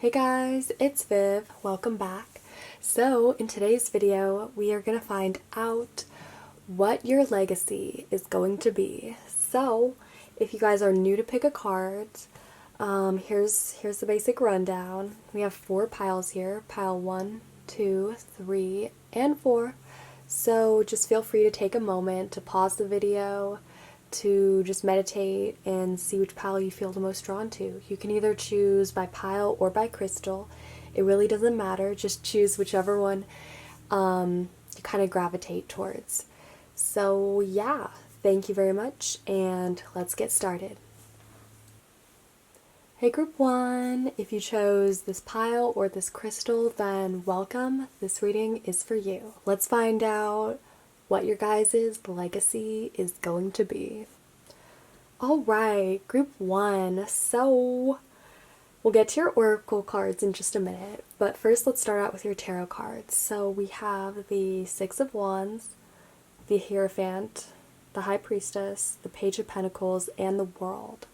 Hey guys, it's Viv. Welcome back. So, in today's video, we are going to find out what your legacy is going to be. So, if you guys are new to pick a card, here's the basic rundown. We have 4 piles here, pile 1, 2, 3, and 4. So, just feel free to take a moment to pause the video, to just meditate and see which pile you feel the most drawn to. You can either choose by pile or by crystal. It really doesn't matter. Just choose whichever one you kind of gravitate towards. So yeah, thank you very much, and let's get started. Hey group 1, if you chose this pile or this crystal, then welcome. This reading is for you. Let's find out what your guys' legacy is going to be. Alright, group 1. So, we'll get to your oracle cards in just a minute, but first let's start out with your tarot cards. So we have the 6 of Wands, the Hierophant, the High Priestess, the Page of Pentacles, and the World.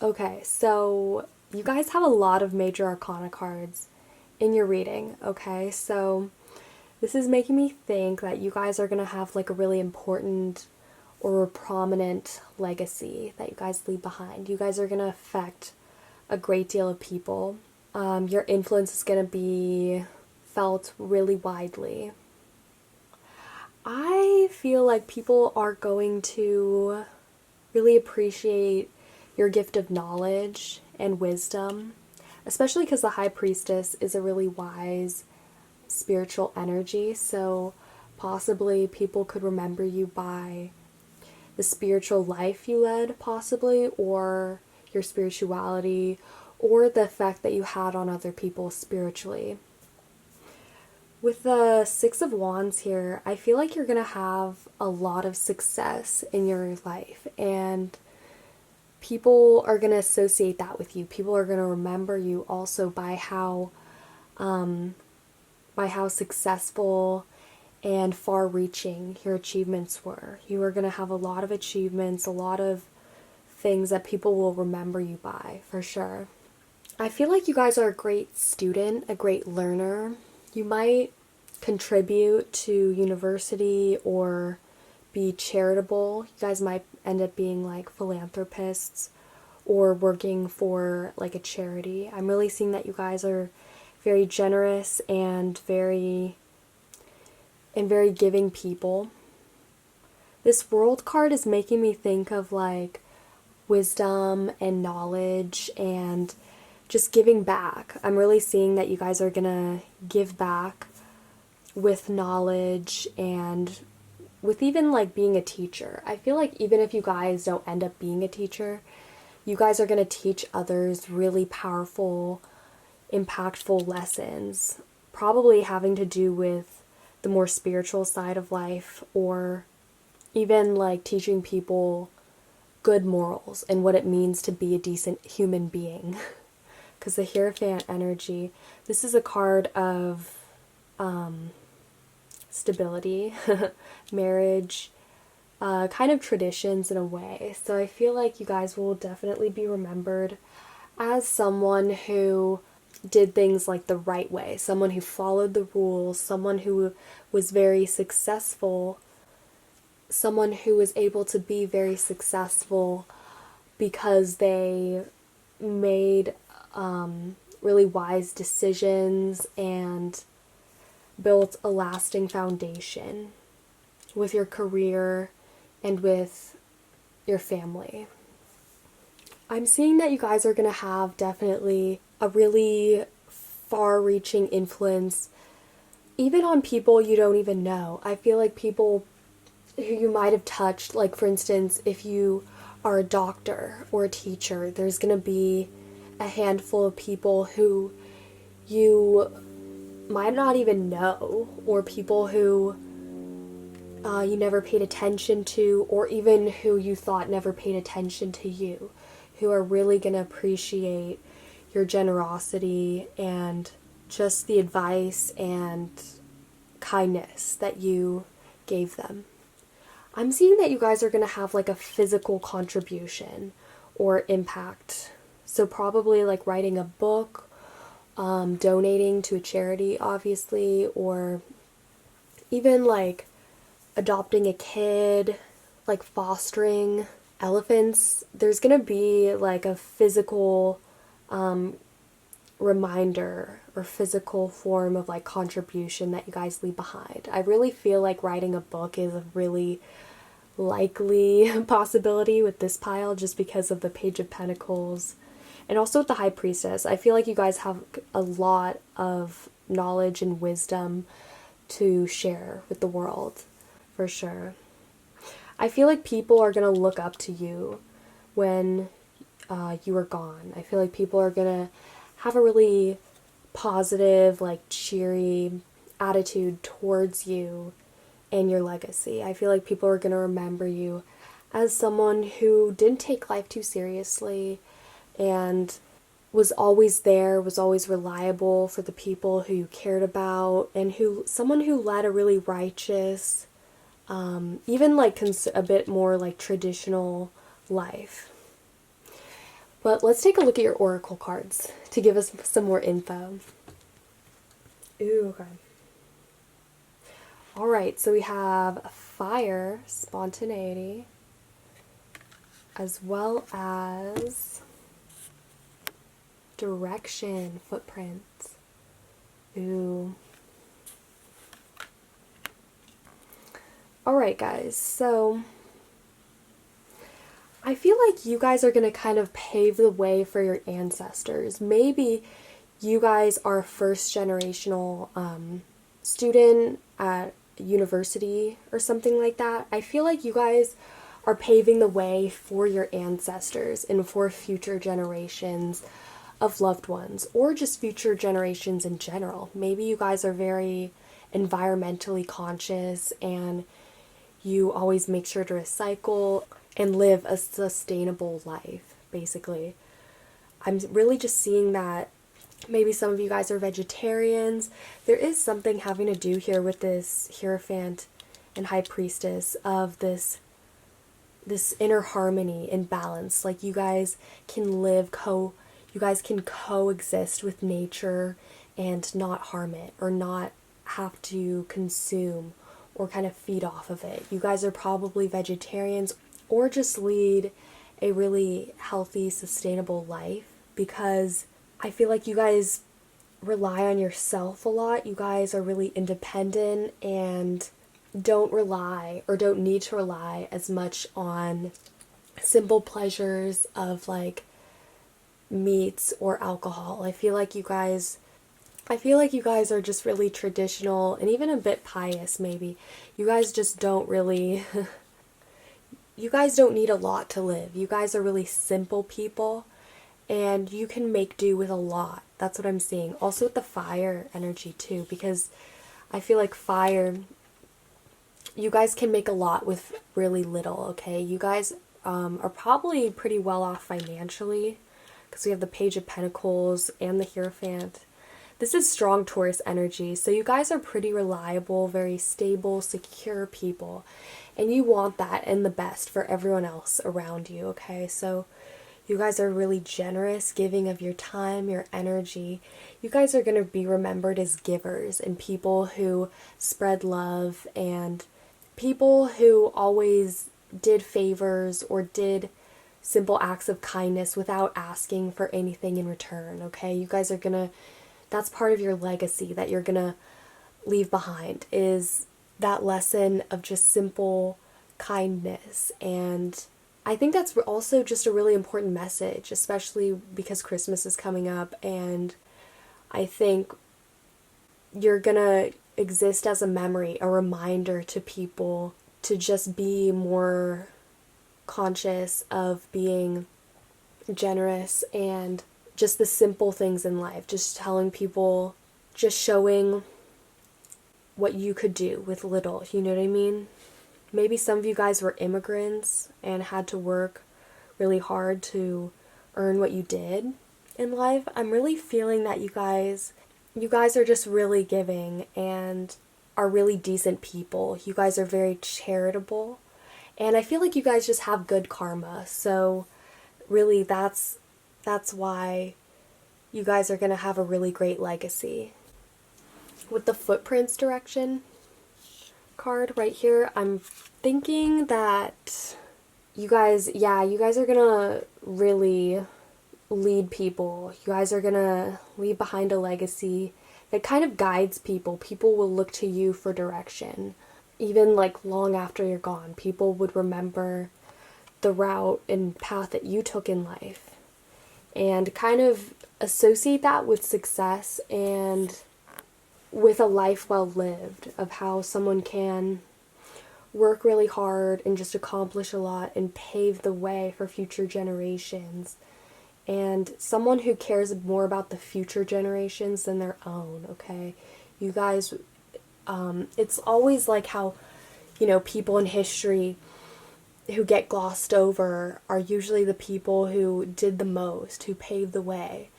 Okay, so you guys have a lot of major arcana cards in your reading, okay? So this is making me think that you guys are going to have like a really important or a prominent legacy that you guys leave behind. You guys are going to affect a great deal of people. Your influence is going to be felt really widely. I feel like people are going to really appreciate your gift of knowledge and wisdom, especially because the High Priestess is a really wise spiritual energy, so possibly people could remember you by the spiritual life you led, possibly, or your spirituality, or the effect that you had on other people spiritually. With the 6 of Wands here, I feel like you're going to have a lot of success in your life, and people are going to associate that with you. People are going to remember you also by how successful and far-reaching your achievements were. You are going to have a lot of achievements, a lot of things that people will remember you by, for sure. I feel like you guys are a great student, a great learner. You might contribute to university or be charitable. You guys might end up being like philanthropists or working for like a charity. I'm really seeing that you guys are very generous and very giving people. This World card is making me think of like wisdom and knowledge and just giving back. I'm really seeing that you guys are gonna give back with knowledge and with even like being a teacher. I feel like even if you guys don't end up being a teacher, you guys are gonna teach others really powerful, impactful lessons, probably having to do with the more spiritual side of life, or even like teaching people good morals and what it means to be a decent human being. Because the Hierophant energy, this is a card of stability, marriage, kind of traditions in a way. So I feel like you guys will definitely be remembered as someone who did things like the right way, someone who followed the rules, someone who was very successful, someone who was able to be very successful because they made really wise decisions and built a lasting foundation with your career and with your family. I'm seeing that you guys are going to have definitely a really far-reaching influence, even on people you don't even know. I feel like people who you might have touched, like for instance, if you are a doctor or a teacher, there's going to be a handful of people who you might not even know, or people who you never paid attention to, or even who you thought never paid attention to you, who are really going to appreciate your generosity and just the advice and kindness that you gave them. I'm seeing that you guys are going to have like a physical contribution or impact. So probably like writing a book donating to a charity, obviously, or even like adopting a kid, like fostering elephants. There's gonna be like a physical reminder or physical form of like contribution that you guys leave behind. I really feel like writing a book is a really likely possibility with this pile just because of the Page of Pentacles and also with the High Priestess. I feel like you guys have a lot of knowledge and wisdom to share with the world, for sure. I feel like people are going to look up to you when you are gone. I feel like people are going to have a really positive, like cheery attitude towards you and your legacy. I feel like people are going to remember you as someone who didn't take life too seriously and was always there, was always reliable for the people who you cared about, and someone who led a really righteous, even like a bit more like traditional life. But let's take a look at your oracle cards to give us some more info. Ooh, okay. Alright, so we have fire, spontaneity, as well as direction, footprints. Ooh. Alright, guys, so I feel like you guys are going to kind of pave the way for your ancestors. Maybe you guys are a first generational student at university or something like that. I feel like you guys are paving the way for your ancestors and for future generations of loved ones, or just future generations in general. Maybe you guys are very environmentally conscious and you always make sure to recycle and live a sustainable life, basically. I'm really just seeing that maybe some of you guys are vegetarians. There is something having to do here with this Hierophant and High Priestess of this inner harmony and balance. Like you guys can you guys can coexist with nature and not harm it or not have to consume or kind of feed off of it. You guys are probably vegetarians or just lead a really healthy, sustainable life, because I feel like you guys rely on yourself a lot. You guys are really independent and don't rely or don't need to rely as much on simple pleasures of like meats or alcohol. I feel like you guys are just really traditional and even a bit pious, maybe. You guys just don't really you guys don't need a lot to live. You guys are really simple people and you can make do with a lot. That's what I'm seeing. Also with the fire energy too, because I feel like fire, you guys can make a lot with really little, okay? You guys are probably pretty well off financially because we have the Page of Pentacles and the Hierophant. This is strong Taurus energy, so you guys are pretty reliable, very stable, secure people, and you want that and the best for everyone else around you, okay? So you guys are really generous, giving of your time, your energy. You guys are going to be remembered as givers and people who spread love and people who always did favors or did simple acts of kindness without asking for anything in return, okay? You guys are going to, that's part of your legacy that you're going to leave behind, is that lesson of just simple kindness. And I think that's also just a really important message, especially because Christmas is coming up, and I think you're gonna exist as a memory, a reminder to people to just be more conscious of being generous and just the simple things in life, just telling people, just showing what you could do with little, you know what I mean? Maybe some of you guys were immigrants and had to work really hard to earn what you did in life. I'm really feeling that you guys are just really giving and are really decent people. You guys are very charitable. And I feel like you guys just have good karma. So really that's why you guys are going to have a really great legacy. With the footprints direction card right here, I'm thinking that you guys are going to really lead people. You guys are going to leave behind a legacy that kind of guides people. People will look to you for direction. Even like long after you're gone, people would remember the route and path that you took in life and kind of associate that with success and with a life well lived, of how someone can work really hard and just accomplish a lot and pave the way for future generations. And someone who cares more about the future generations than their own, okay? You guys, it's always like how, people in history who get glossed over are usually the people who did the most, who paved the way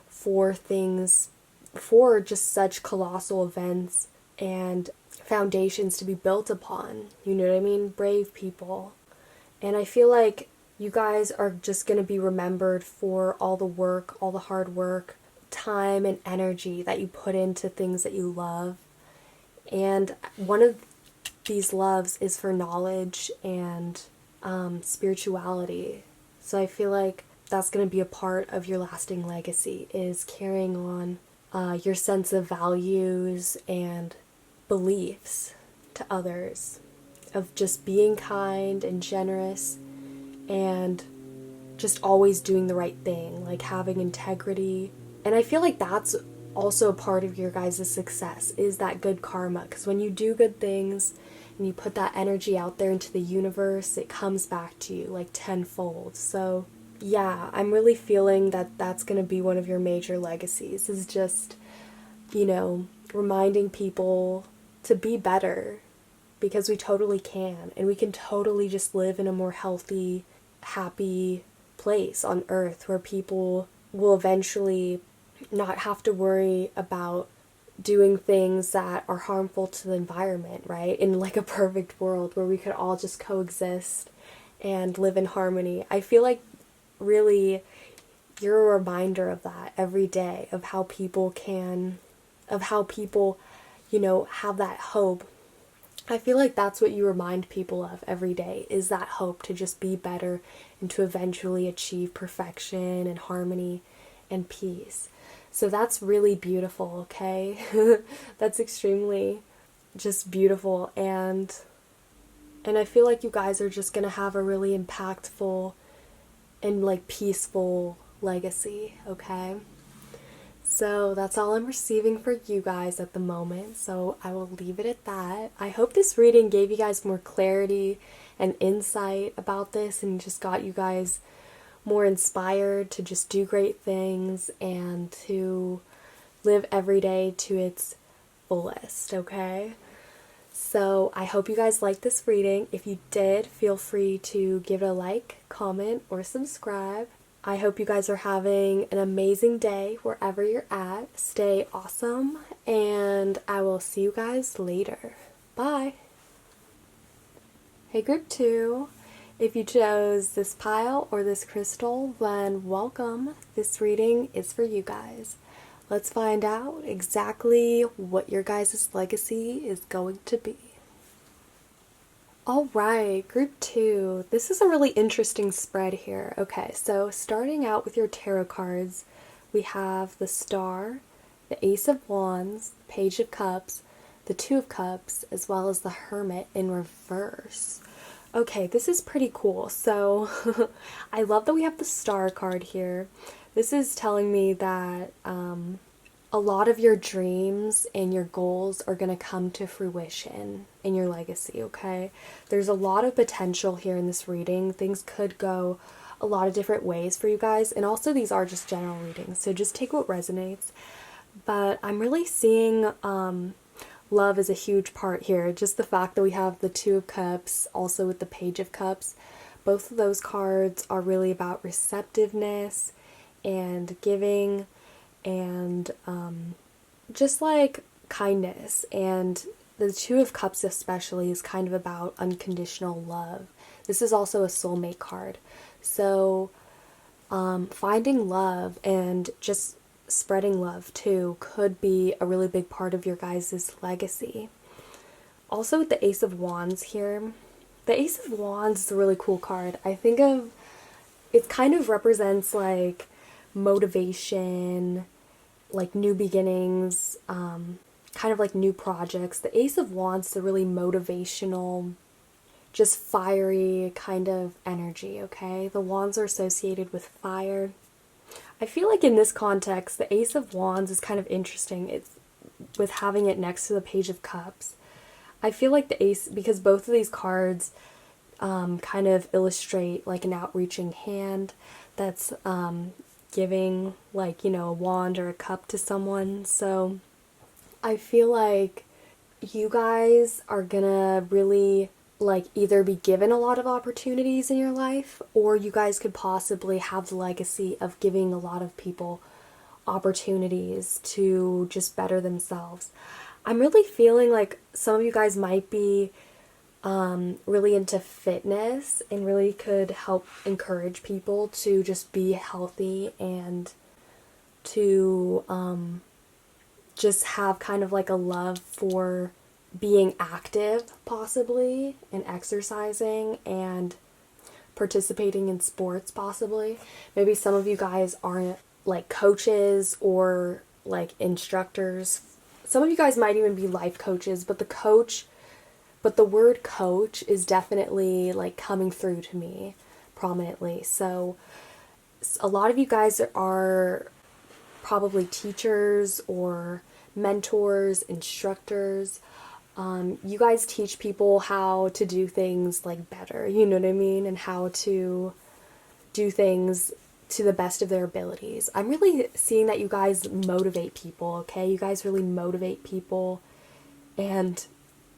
for things, for just such colossal events and foundations to be built upon. You know what I mean? Brave people. And I feel like you guys are just going to be remembered for all the work, all the hard work, time and energy that you put into things that you love. And one of these loves is for knowledge and spirituality. So I feel like that's going to be a part of your lasting legacy, is carrying on your sense of values and beliefs to others, of just being kind and generous and just always doing the right thing, like having integrity. And I feel like that's also a part of your guys' success, is that good karma, because when you do good things and you put that energy out there into the universe, it comes back to you like tenfold. So yeah, I'm really feeling that that's going to be one of your major legacies, is just, reminding people to be better, because we totally can, and we can totally just live in a more healthy, happy place on earth where people will eventually not have to worry about doing things that are harmful to the environment, right? In like a perfect world where we could all just coexist and live in harmony. I feel like really you're a reminder of that every day, of how people have that hope. I feel like that's what you remind people of every day, is that hope to just be better and to eventually achieve perfection and harmony and peace. So that's really beautiful, okay? That's extremely just beautiful, and I feel like you guys are just going to have a really impactful and like peaceful legacy, okay? So that's all I'm receiving for you guys at the moment, so I will leave it at that. I hope this reading gave you guys more clarity and insight about this and just got you guys more inspired to just do great things and to live every day to its fullest, okay? So I hope you guys liked this reading. If you did, feel free to give it a like, comment, or subscribe. I hope you guys are having an amazing day wherever you're at. Stay awesome, and I will see you guys later. Bye! Hey group 2, if you chose this pile or this crystal, then welcome. This reading is for you guys. Let's find out exactly what your guys' legacy is going to be. Alright, group 2. This is a really interesting spread here. Okay, so starting out with your tarot cards, we have the Star, the Ace of Wands, the Page of Cups, the Two of Cups, as well as the Hermit in reverse. Okay, this is pretty cool. So I love that we have the Star card here. This is telling me that a lot of your dreams and your goals are going to come to fruition in your legacy, okay? There's a lot of potential here in this reading. Things could go a lot of different ways for you guys, and also these are just general readings, so just take what resonates. But I'm really seeing love is a huge part here. Just the fact that we have the Two of Cups, also with the Page of Cups. Both of those cards are really about receptiveness and giving and just like kindness. And the Two of Cups especially is kind of about unconditional love. This is also a soulmate card. So finding love and just spreading love too could be a really big part of your guys' legacy. Also with the Ace of Wands here, the Ace of Wands is a really cool card. I think of, it kind of represents like motivation, like new beginnings, kind of like new projects. The Ace of Wands is a really motivational, just fiery kind of energy, okay? The wands are associated with fire. I feel like in this context, the Ace of Wands is kind of interesting. It's with having it next to the Page of Cups. I feel like the Ace, because both of these cards kind of illustrate like an outreaching hand that's giving like, you know, a wand or a cup to someone. So I feel like you guys are gonna really like either be given a lot of opportunities in your life, or you guys could possibly have the legacy of giving a lot of people opportunities to just better themselves. I'm really feeling like some of you guys might be really into fitness and really could help encourage people to just be healthy and to just have kind of like a love for being active possibly and exercising and participating in sports possibly. Maybe some of you guys aren't like coaches or like instructors. Some of you guys might even be life coaches, but the word coach is definitely like coming through to me prominently. So a lot of you guys are probably teachers or mentors, instructors. You guys teach people how to do things like better, you know what I mean? And how to do things to the best of their abilities. I'm really seeing that you guys motivate people, okay? You guys really motivate people and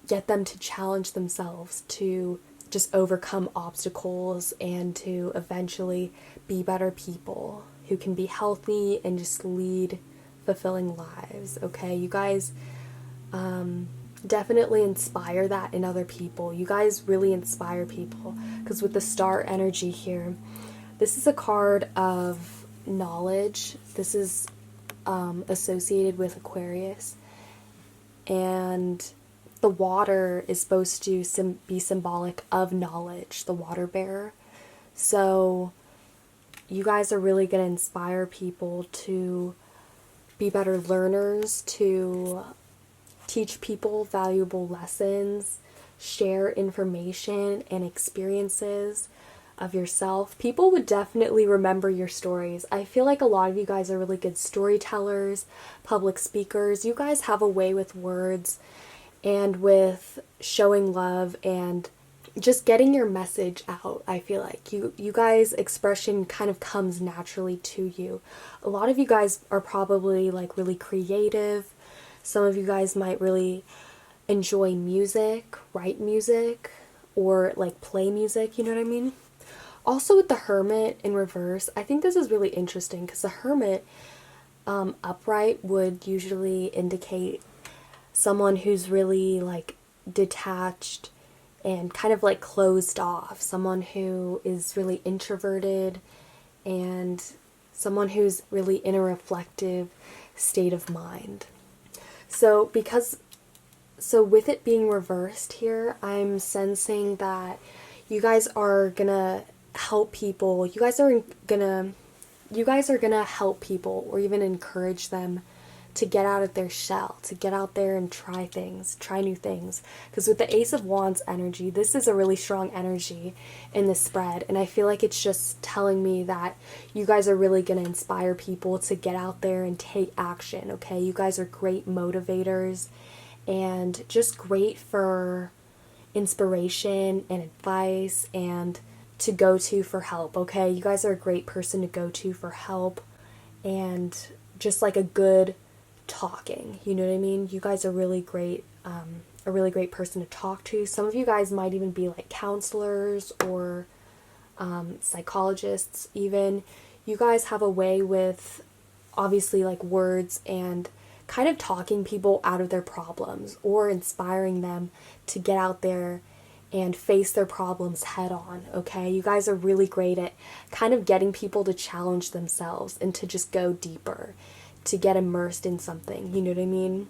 get them to challenge themselves to just overcome obstacles and to eventually be better people who can be healthy and just lead fulfilling lives, okay? You guys definitely inspire that in other people. You guys really inspire people because with the star energy here, this is a card of knowledge. This is associated with Aquarius, and the water is supposed to be symbolic of knowledge, the water bearer. So you guys are really going to inspire people to be better learners, to teach people valuable lessons, share information and experiences of yourself. People would definitely remember your stories. I feel like a lot of you guys are really good storytellers, public speakers. You guys have a way with words and with showing love and just getting your message out. I feel like you guys' expression kind of comes naturally to you. A lot of you guys are probably like really creative. Some of you guys might really enjoy music, write music, or like play music, you know what I mean? Also with the Hermit in reverse, I think this is really interesting because the Hermit upright would usually indicate someone who's really like detached and kind of like closed off, someone who is really introverted and someone who's really in a reflective state of mind. So with it being reversed here, I'm sensing that you guys are gonna help people. You guys are gonna help people or even encourage them to get out of their shell, to get out there and try new things. Because with the Ace of Wands energy, this is a really strong energy in this spread, and I feel like it's just telling me that you guys are really going to inspire people to get out there and take action, okay? You guys are great motivators and just great for inspiration and advice and to go to for help, okay? You guys are a great person to go to for help and just like a good talking, you know what I mean? You guys are really great, a really great person to talk to. Some of you guys might even be like counselors or psychologists even. You guys have a way with obviously like words and kind of talking people out of their problems or inspiring them to get out there and face their problems head on, okay? You guys are really great at kind of getting people to challenge themselves and to just go deeper, to get immersed in something, you know what I mean?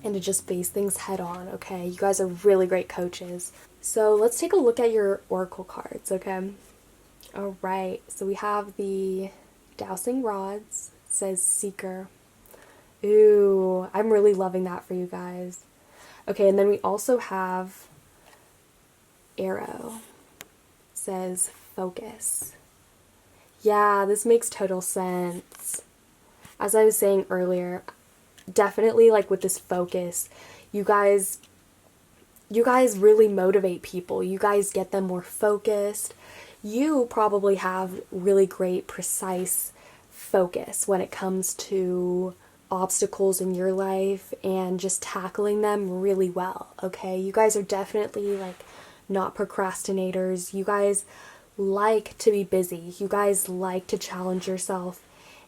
And to just face things head on, okay? You guys are really great coaches. So let's take a look at your oracle cards, okay? All right, so we have the dowsing rods, it says seeker. Ooh, I'm really loving that for you guys. Okay, and then we also have arrow, it says focus. Yeah, this makes total sense. As I was saying earlier, definitely like with this focus, you guys really motivate people. You guys get them more focused. You probably have really great, precise focus when it comes to obstacles in your life and just tackling them really well, okay? You guys are definitely like not procrastinators. You guys like to be busy. You guys like to challenge yourself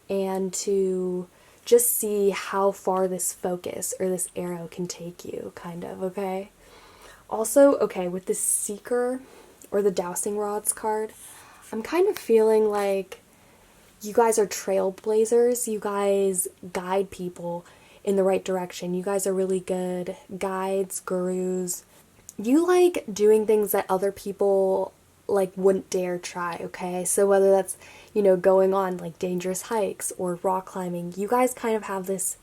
and to just see how far this focus or this arrow can take you, kind of, okay? Also, okay, with this seeker or the dowsing rods card, I'm kind of feeling like you guys are trailblazers. You guys guide people in the right direction. You guys are really good guides, gurus. You like doing things that other people like wouldn't dare try, okay? So whether that's, going on like dangerous hikes or rock climbing, you guys kind of have this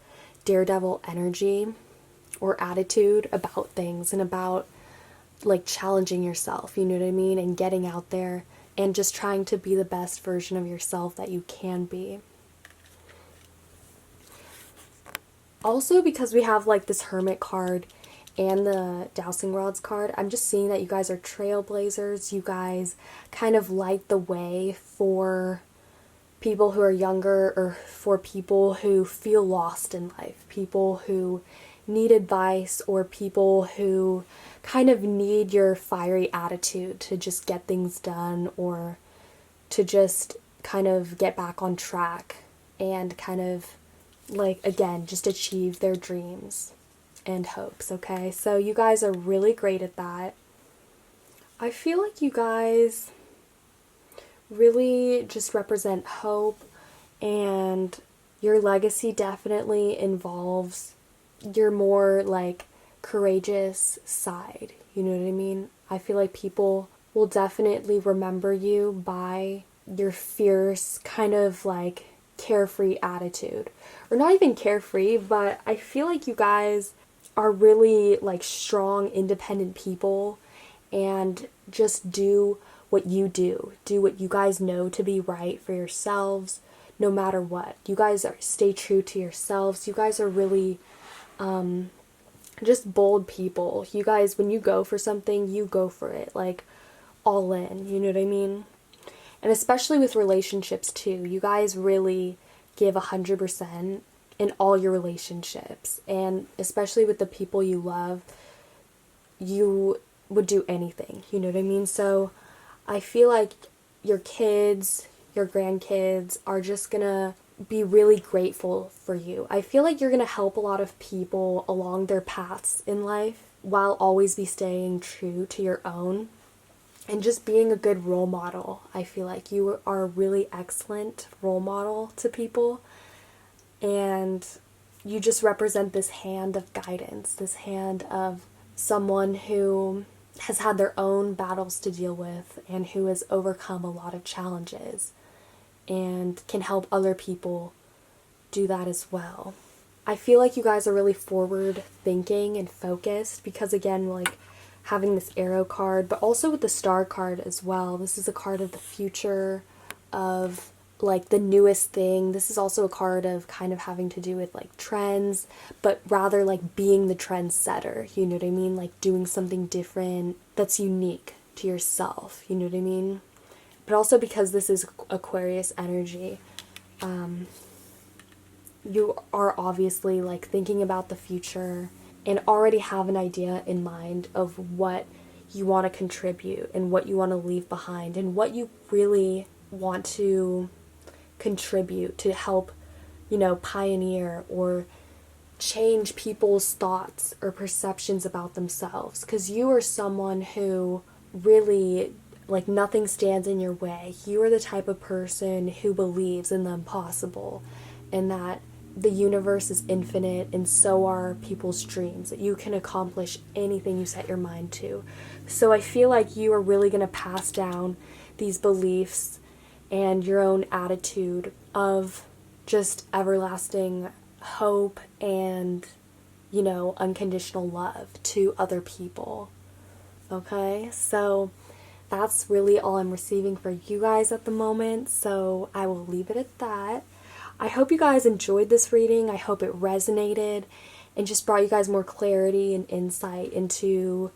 daredevil energy or attitude about things and about like challenging yourself, you know what I mean? And getting out there and just trying to be the best version of yourself that you can be. Also, because we have like this hermit card and the dowsing rods card, I'm just seeing that you guys are trailblazers. You guys kind of light the way for people who are younger or for people who feel lost in life, people who need advice or people who kind of need your fiery attitude to just get things done or to just kind of get back on track and kind of like, again, just achieve their dreams and hopes, okay? So you guys are really great at that. I feel like you guys really just represent hope, and your legacy definitely involves your more like courageous side, you know what I mean? I feel like people will definitely remember you by your fierce kind of like carefree attitude, or not even carefree, but I feel like you guys are really like strong, independent people and just do what you do what you guys know to be right for yourselves no matter what. You guys stay true to yourselves. You guys are really just bold people. You guys, when you go for something, you go for it like all in, you know what I mean? And especially with relationships too, you guys really give 100% in all your relationships, and especially with the people you love, you would do anything, you know what I mean? So I feel like your kids, your grandkids are just gonna be really grateful for you. I feel like you're gonna help a lot of people along their paths in life while always be staying true to your own and just being a good role model. I feel like you are a really excellent role model to people, and you just represent this hand of guidance, this hand of someone who has had their own battles to deal with and who has overcome a lot of challenges and can help other people do that as well. I feel like you guys are really forward thinking and focused because, again, like having this arrow card, but also with the star card as well. This is a card of the future, of like the newest thing. This is also a card of kind of having to do with like trends, but rather like being the trendsetter, you know what I mean? Like doing something different that's unique to yourself, you know what I mean? But also because this is Aquarius energy, you are obviously like thinking about the future and already have an idea in mind of what you want to contribute and what you want to leave behind and what you really want to contribute to help, pioneer or change people's thoughts or perceptions about themselves. Because you are someone who really, like, nothing stands in your way. You are the type of person who believes in the impossible and that the universe is infinite and so are people's dreams, that you can accomplish anything you set your mind to. So I feel like you are really going to pass down these beliefs and your own attitude of just everlasting hope and, you know, unconditional love to other people. Okay, so that's really all I'm receiving for you guys at the moment, so I will leave it at that. I hope you guys enjoyed this reading. I hope it resonated and just brought you guys more clarity and insight into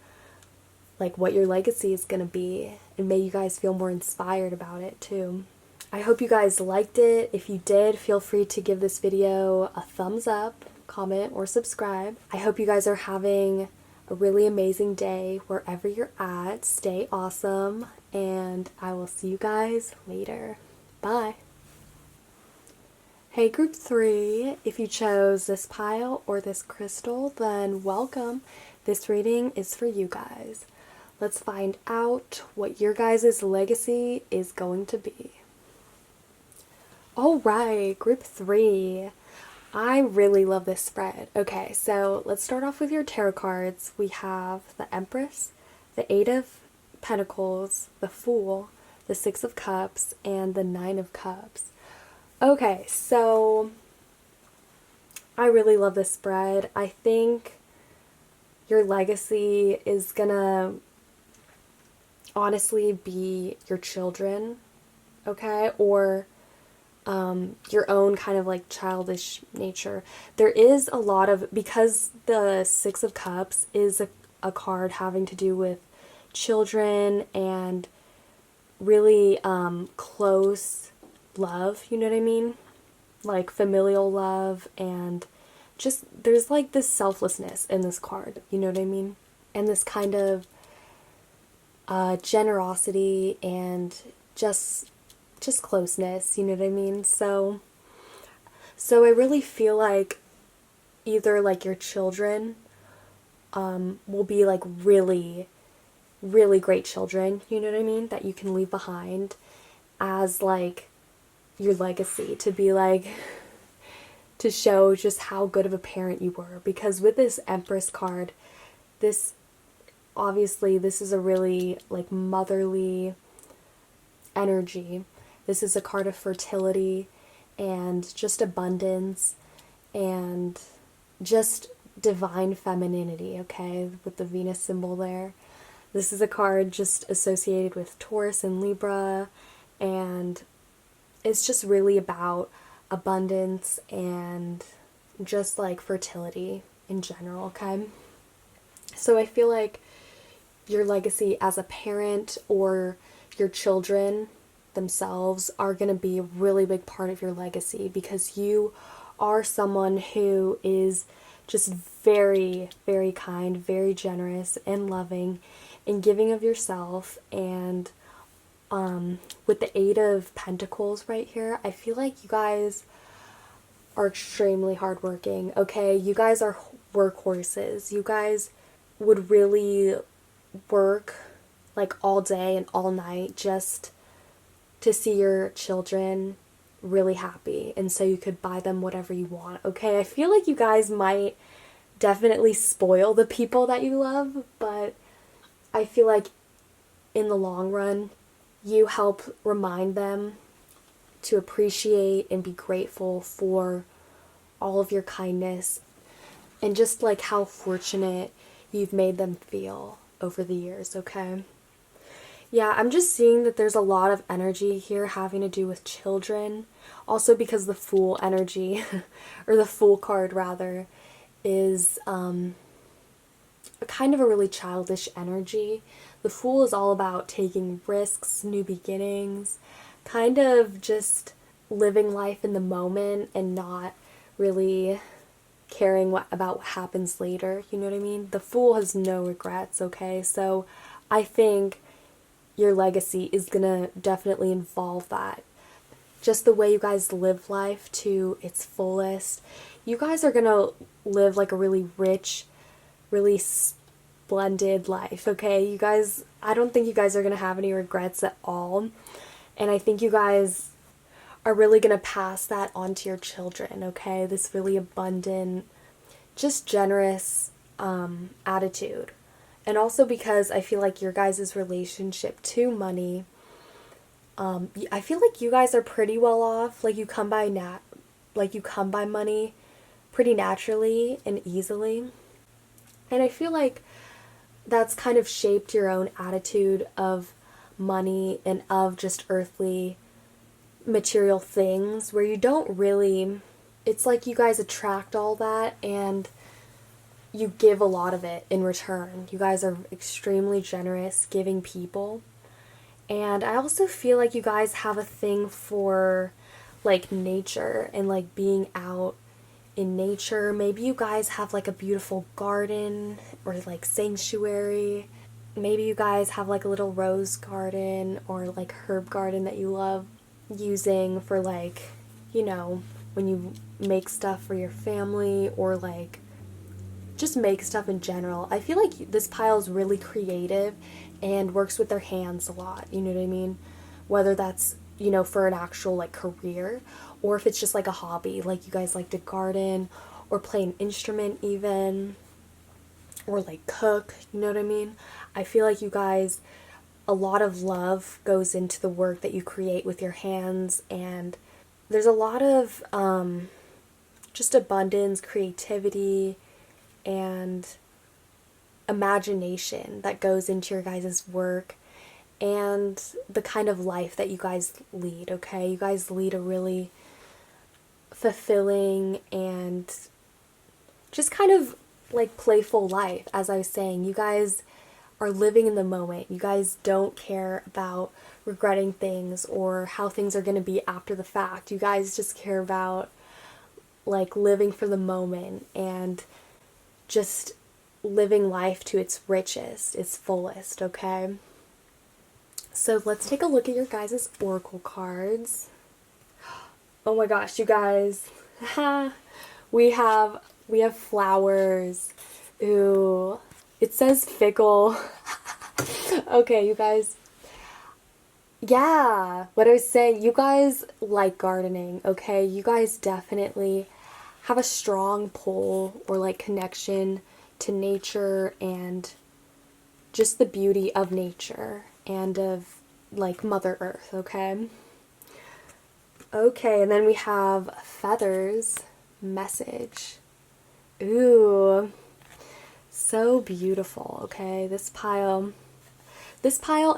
like what your legacy is going to be, and made you guys feel more inspired about it too. I hope you guys liked it. If you did, feel free to give this video a thumbs up, comment, or subscribe. I hope you guys are having a really amazing day wherever you're at. Stay awesome, and I will see you guys later. Bye. Hey group 3, if you chose this pile or this crystal, then welcome. This reading is for you guys. Let's find out what your guys' legacy is going to be. Alright, group 3. I really love this spread. Okay, so let's start off with your tarot cards. We have the Empress, the Eight of Pentacles, the Fool, the Six of Cups, and the Nine of Cups. Okay, so I really love this spread. I think your legacy is gonna honestly be your children, okay? Or your own kind of like childish nature. There is a lot of, because the Six of Cups is a card having to do with children and really close love, you know what I mean? Like familial love, and just there's like this selflessness in this card, you know what I mean? And this kind of generosity and just closeness, you know what I mean? So I really feel like either like your children will be like really, really great children, you know what I mean, that you can leave behind as like your legacy, to be like, to show just how good of a parent you were. Because with this Empress card, this obviously this is a really like motherly energy. This is a card of fertility and just abundance and just divine femininity, okay, with the Venus symbol there. This is a card just associated with Taurus and Libra, and it's just really about abundance and just like fertility in general, okay? So I feel like your legacy as a parent or your children themselves are going to be a really big part of your legacy, because you are someone who is just very, very kind, very generous and loving and giving of yourself. And with the Eight of Pentacles right here, I feel like you guys are extremely hardworking, okay? You guys are workhorses. You guys would really work like all day and all night just to see your children really happy, and so you could buy them whatever you want, okay? I feel like you guys might definitely spoil the people that you love, but I feel like in the long run, you help remind them to appreciate and be grateful for all of your kindness and just like how fortunate you've made them feel over the years, okay? Yeah, I'm just seeing that there's a lot of energy here having to do with children. Also because the Fool energy, or the Fool card rather, is a kind of a really childish energy. The Fool is all about taking risks, new beginnings, kind of just living life in the moment and not really caring about what happens later, you know what I mean? The Fool has no regrets, okay? So I think your legacy is gonna definitely involve that. Just the way you guys live life to its fullest. You guys are gonna live like a really rich, really splendid life, okay? You guys, I don't think you guys are gonna have any regrets at all. And I think you guys are really going to pass that on to your children, okay? This really abundant, just generous attitude. And also because I feel like your guys' relationship to money, I feel like you guys are pretty well off. Like you come by money pretty naturally and easily. And I feel like that's kind of shaped your own attitude of money and of just earthly material things, where you don't really, it's like you guys attract all that and you give a lot of it in return. You guys are extremely generous, giving people. And I also feel like you guys have a thing for like nature and like being out in nature. Maybe you guys have like a beautiful garden or like sanctuary. Maybe you guys have like a little rose garden or like herb garden that you love using for like, when you make stuff for your family or like just make stuff in general. I feel like this pile is really creative and works with their hands a lot, you know what I mean? Whether that's, for an actual like career or if it's just like a hobby, like you guys like to garden or play an instrument even or like cook, you know what I mean? I feel like you guys, a lot of love goes into the work that you create with your hands, and there's a lot of just abundance, creativity, and imagination that goes into your guys' work and the kind of life that you guys lead, okay? You guys lead a really fulfilling and just kind of like playful life. As I was saying, you guys are living in the moment. You guys don't care about regretting things or how things are going to be after the fact. You guys just care about like living for the moment and just living life to its richest, its fullest, okay? So let's take a look at your guys' oracle cards. Oh my gosh, you guys. we have flowers. Ooh. It says fickle. Okay, you guys. Yeah, what I was saying, you guys like gardening, okay? You guys definitely have a strong pull or like connection to nature and just the beauty of nature and of like Mother Earth, okay? Okay, and then we have feathers, message. Ooh, so beautiful, okay? This pile,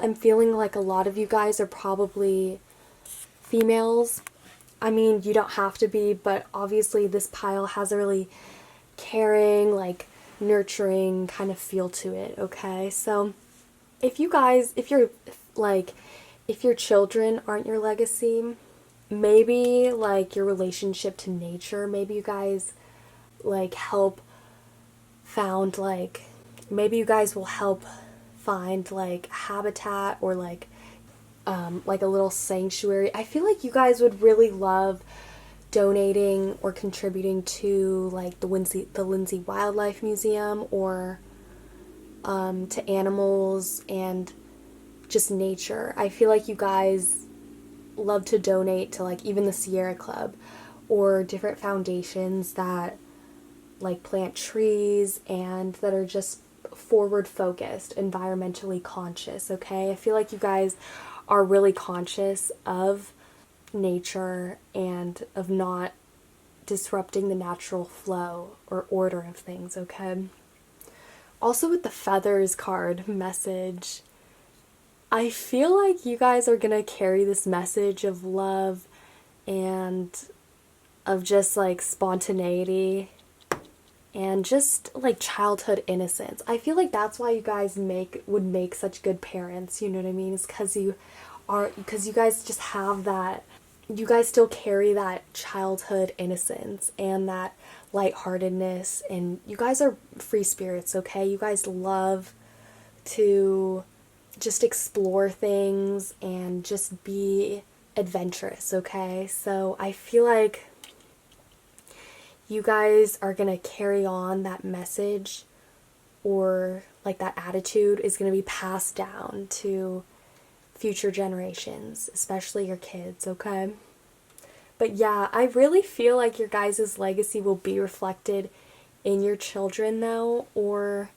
I'm feeling like a lot of you guys are probably females. I mean, you don't have to be, but obviously this pile has a really caring, like nurturing kind of feel to it, okay? So if your children aren't your legacy, maybe like your relationship to nature, maybe you guys like help found like, maybe you guys will help find like habitat or like a little sanctuary. I feel like you guys would really love donating or contributing to like the Lindsay Wildlife Museum or to animals and just nature. I feel like you guys love to donate to like even the Sierra Club or different foundations that like plant trees and that are just forward focused, environmentally conscious, okay? I feel like you guys are really conscious of nature and of not disrupting the natural flow or order of things, okay? Also with the feathers card message, I feel like you guys are gonna carry this message of love and of just like spontaneity and just like childhood innocence. I feel like that's why you guys would make such good parents, you know what I mean? It's because you guys just have that, you guys still carry that childhood innocence and that lightheartedness, and you guys are free spirits, okay? You guys love to just explore things and just be adventurous, okay? So I feel like you guys are gonna carry on that message, or like that attitude is gonna be passed down to future generations, especially your kids, okay? But yeah, I really feel like your guys' legacy will be reflected in your children though, or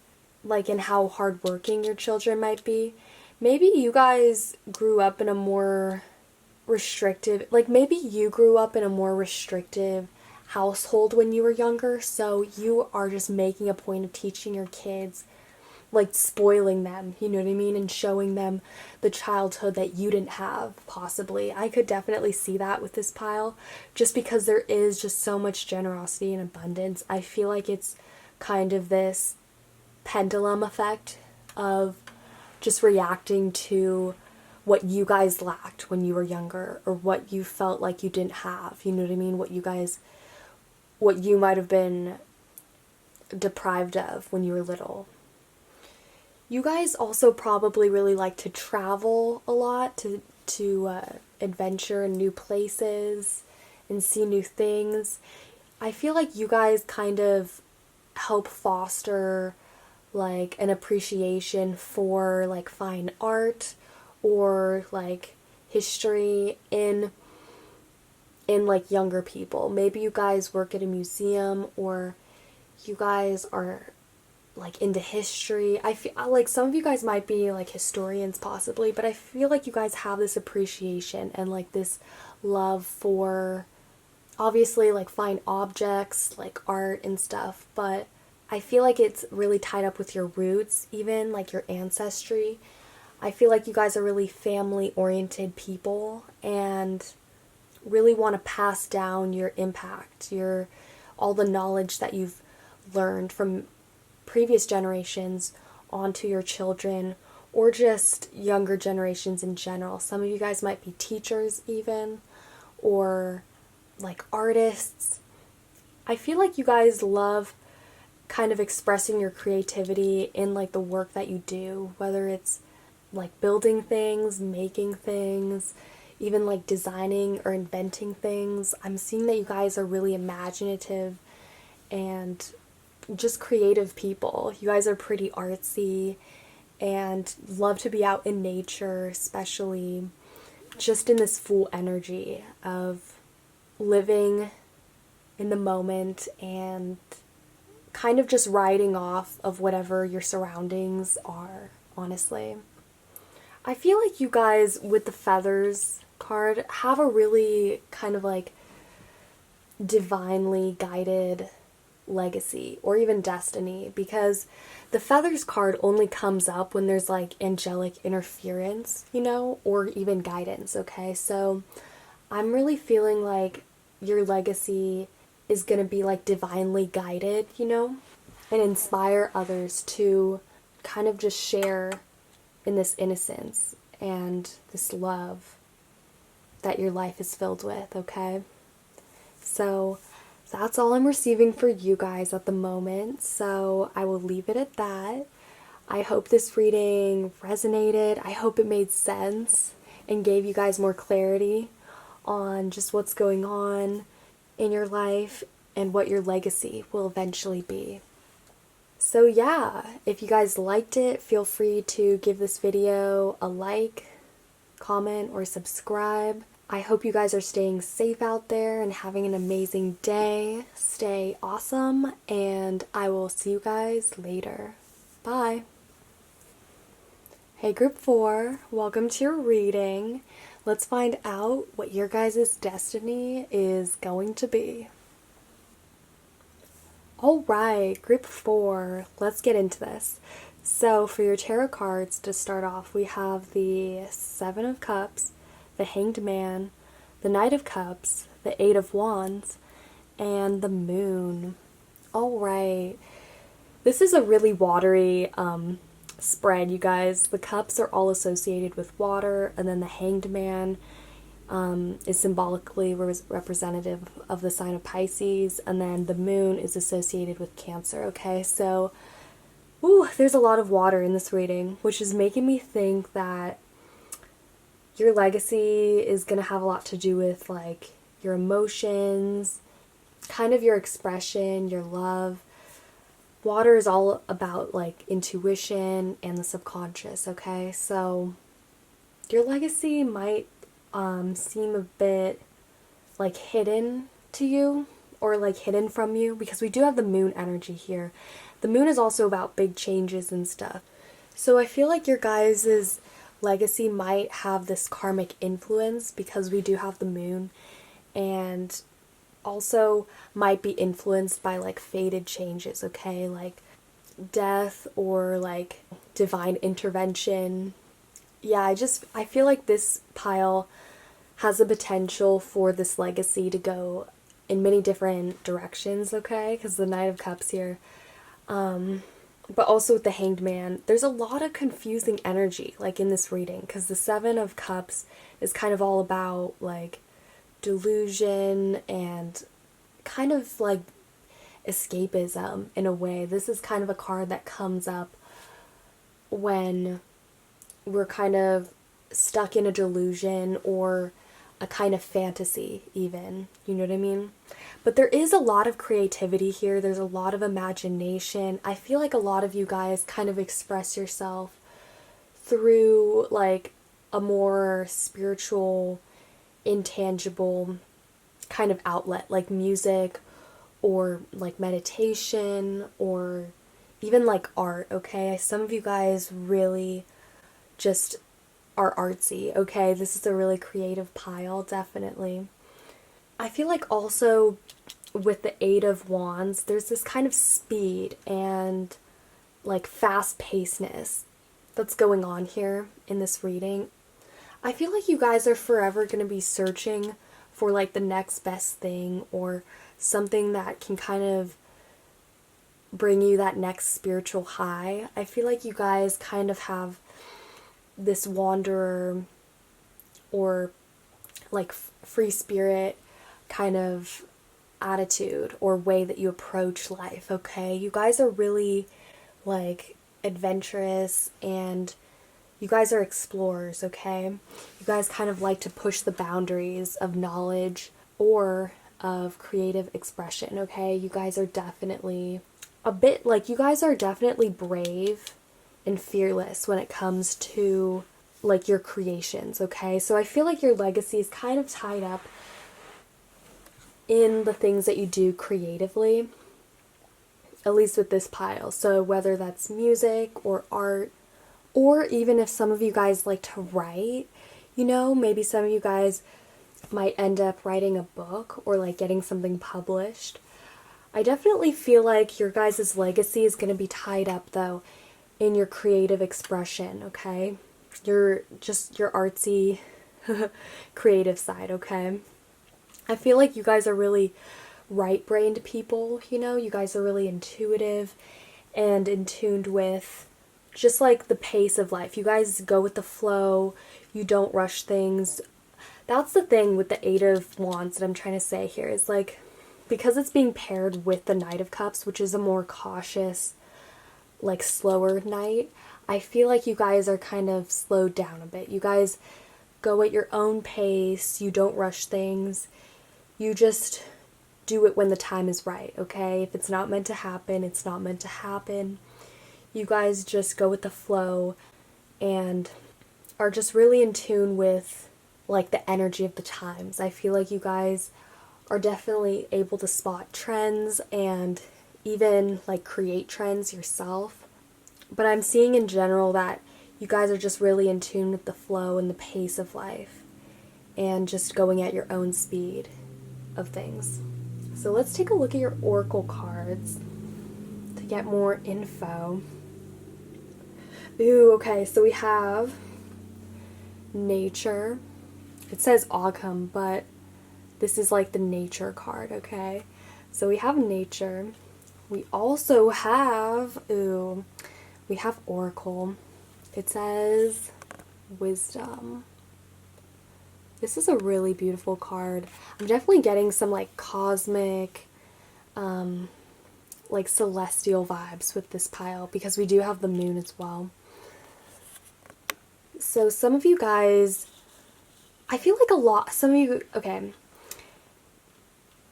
like in how hardworking your children might be. Maybe you guys grew up in a more restrictive, like maybe you grew up in a more restrictive household when you were younger, so you are just making a point of teaching your kids, like spoiling them, you know what I mean, and showing them the childhood that you didn't have, possibly. I could definitely see that with this pile, just because there is just so much generosity and abundance. I feel like it's kind of this pendulum effect of just reacting to what you guys lacked when you were younger, or what you felt like you didn't have, you know what I mean, what you might have been deprived of when you were little. You guys also probably really like to travel a lot, to adventure in new places and see new things. I feel like you guys kind of help foster like an appreciation for like fine art or like history in like younger people. Maybe you guys work at a museum, or you guys are like into history. I feel like some of you guys might be like historians possibly, but I feel like you guys have this appreciation and like this love for obviously like fine objects, like art and stuff, but I feel like it's really tied up with your roots, even like your ancestry. I feel like you guys are really family oriented people and really want to pass down your impact, your all the knowledge that you've learned from previous generations onto your children, or just younger generations in general. Some of you guys might be teachers even, or like artists. I feel like you guys love kind of expressing your creativity in like the work that you do, whether it's like building things, making things, even like designing or inventing things. I'm seeing that you guys are really imaginative and just creative people. You guys are pretty artsy and love to be out in nature, especially just in this full energy of living in the moment and kind of just riding off of whatever your surroundings are, honestly. I feel like you guys, with the feathers card, have a really kind of like divinely guided legacy or even destiny, because the feathers card only comes up when there's like angelic interference, you know, or even guidance, okay? So I'm really feeling like your legacy is going to be like divinely guided, you know, and inspire others to kind of just share in this innocence and this love that your life is filled with, okay? So that's all I'm receiving for you guys at the moment, so I will leave it at that. I hope this reading resonated. I hope it made sense and gave you guys more clarity on just what's going on in your life and what your legacy will eventually be. So yeah, if you guys liked it, feel free to give this video a like, comment, or subscribe. I hope you guys are staying safe out there and having an amazing day. Stay awesome, and I will see you guys later. Bye. Hey Group 4, welcome to your reading. Let's find out what your guys' destiny is going to be. Alright, Group 4, let's get into this. So for your tarot cards to start off, we have the Seven of Cups, the Hanged Man, the Knight of Cups, the Eight of Wands, and the Moon. Alright, this is a really watery spread, you guys. The cups are all associated with water, and then the Hanged Man is symbolically representative of the sign of Pisces, and then the Moon is associated with Cancer, okay? So, there's a lot of water in this reading, which is making me think that your legacy is going to have a lot to do with, like, your emotions, kind of your expression, your love. Water is all about, like, intuition and the subconscious, okay? So, your legacy might seem a bit like hidden to you or like hidden from you, because we do have the moon energy here. The moon is also about big changes and stuff. So I feel like your guys' legacy might have this karmic influence because we do have the moon, and also might be influenced by like fated changes, okay? Like death or like divine intervention. Yeah, I feel like this pile has the potential for this legacy to go in many different directions, okay? Because the Knight of Cups here. But also with the Hanged Man, there's a lot of confusing energy, like in this reading, because the Seven of Cups is kind of all about like delusion and kind of like escapism in a way. This is kind of a card that comes up when we're kind of stuck in a delusion or a kind of fantasy even, you know what I mean? But there is a lot of creativity here. There's a lot of imagination. I feel like a lot of you guys kind of express yourself through like a more spiritual, intangible kind of outlet, like music or like meditation or even like art, okay? Some of you guys really just are artsy, okay? This is a really creative pile, definitely. I feel like also with the Eight of Wands, there's this kind of speed and like fast-pacedness that's going on here in this reading. I feel like you guys are forever going to be searching for like the next best thing or something that can kind of bring you that next spiritual high. I feel like you guys kind of have this wanderer or like free spirit kind of attitude or way that you approach life, okay? You guys are really like adventurous and you guys are explorers, okay? You guys kind of like to push the boundaries of knowledge or of creative expression, okay? You guys are definitely you guys are definitely brave and fearless when it comes to like your creations, okay? So I feel like your legacy is kind of tied up in the things that you do creatively, at least with this pile. So whether that's music or art, or even if some of you guys like to write, you know, maybe some of you guys might end up writing a book or like getting something published. I definitely feel like your guys' legacy is going to be tied up though in your creative expression, okay? Your artsy creative side, okay? I feel like you guys are really right-brained people, you know? You guys are really intuitive and in tuned with just like the pace of life. You guys go with the flow. You don't rush things. That's the thing with the Eight of Wands that I'm trying to say here is like, because it's being paired with the Knight of Cups, which is a more cautious, like slower knight, I feel like you guys are kind of slowed down a bit. You guys go at your own pace. You don't rush things. You just do it when the time is right, okay? If it's not meant to happen, it's not meant to happen. You guys just go with the flow and are just really in tune with like the energy of the times. I feel like you guys are definitely able to spot trends and even like create trends yourself. But I'm seeing in general that you guys are just really in tune with the flow and the pace of life and just going at your own speed of things. So let's take a look at your oracle cards to get more info. Ooh, okay, so we have nature. It says autumn, but this is like the nature card, okay? So we have nature. We also have, we have oracle. It says wisdom. This is a really beautiful card. I'm definitely getting some like cosmic, like celestial vibes with this pile because we do have the moon as well. So some of you guys, I feel like some of you, okay.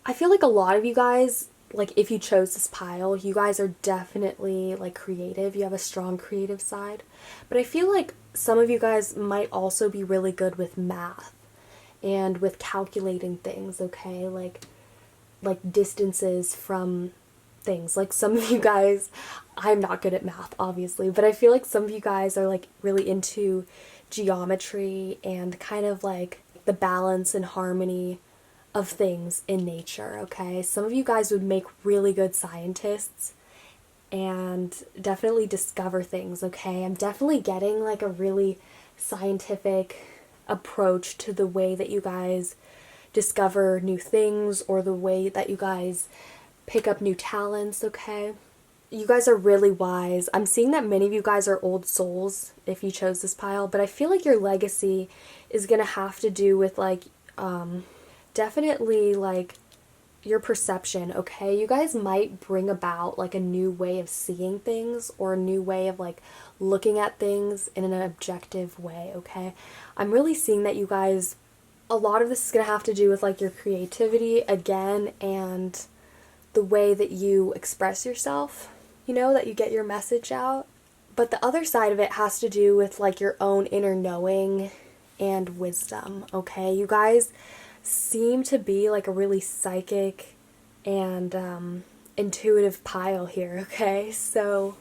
I feel like a lot of you guys, like if you chose this pile, you guys are definitely like creative. You have a strong creative side. But I feel like some of you guys might also be really good with math and with calculating things, okay? Like distances from things. Like some of you guys, I'm not good at math, obviously, but I feel like some of you guys are like really into geometry and kind of like the balance and harmony of things in nature, okay? Some of you guys would make really good scientists and definitely discover things, okay? I'm definitely getting like a really scientific approach to the way that you guys discover new things or the way that you guys pick up new talents, okay? You guys are really wise. I'm seeing that many of you guys are old souls if you chose this pile, but I feel like your legacy is going to have to do with like definitely like your perception, okay? You guys might bring about like a new way of seeing things or a new way of like looking at things in an objective way, okay? I'm really seeing that you guys, a lot of this is going to have to do with like your creativity again and the way that you express yourself, you know, that you get your message out. But the other side of it has to do with like your own inner knowing and wisdom, okay? You guys seem to be like a really psychic and intuitive pile here, okay? So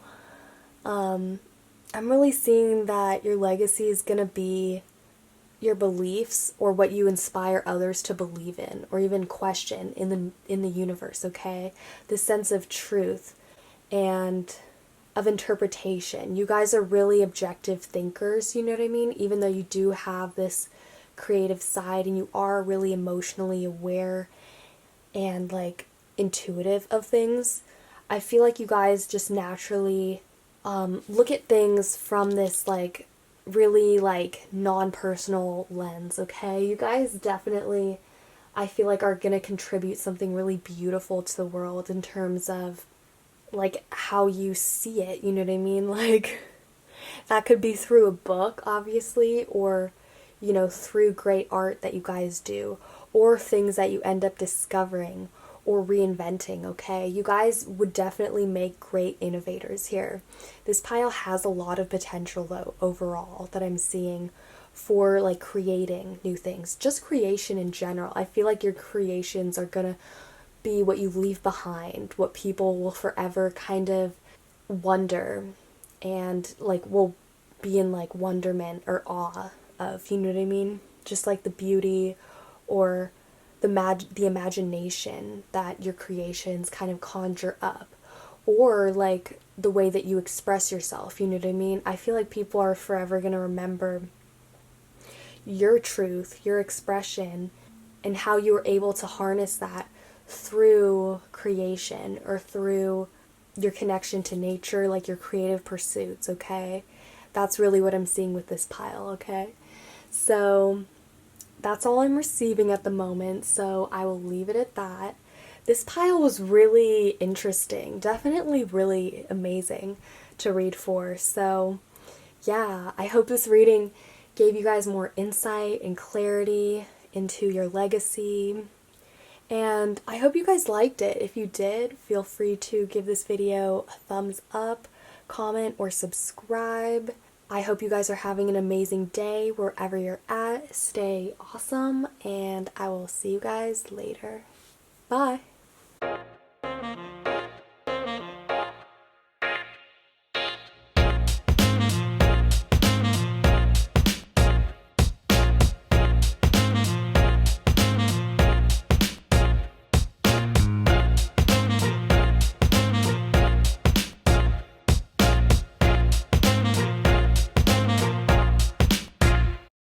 I'm really seeing that your legacy is going to be your beliefs or what you inspire others to believe in or even question in the universe, okay? This sense of truth and of interpretation. You guys are really objective thinkers, you know what I mean? Even though you do have this creative side and you are really emotionally aware and like intuitive of things, I feel like you guys just naturally look at things from this like really like non-personal lens, okay? You guys definitely, I feel like, are gonna contribute something really beautiful to the world in terms of like how you see it, you know what I mean? Like that could be through a book, obviously, or you know, through great art that you guys do, or things that you end up discovering or reinventing, okay? You guys would definitely make great innovators here. This pile has a lot of potential, though, overall, that I'm seeing for, like, creating new things. Just creation in general. I feel like your creations are gonna be what you leave behind, what people will forever kind of wonder and, like, will be in, like, wonderment or awe of, you know what I mean? Just like the beauty or the imagination that your creations kind of conjure up, or like the way that you express yourself, you know what I mean? I feel like people are forever going to remember your truth, your expression, and how you were able to harness that through creation or through your connection to nature, like your creative pursuits, okay? That's really what I'm seeing with this pile, okay? So that's all I'm receiving at the moment, so I will leave it at that. This pile was really interesting, definitely really amazing to read for. So yeah, I hope this reading gave you guys more insight and clarity into your legacy. And I hope you guys liked it. If you did, feel free to give this video a thumbs up, comment, or subscribe. I hope you guys are having an amazing day wherever you're at. Stay awesome, and I will see you guys later. Bye!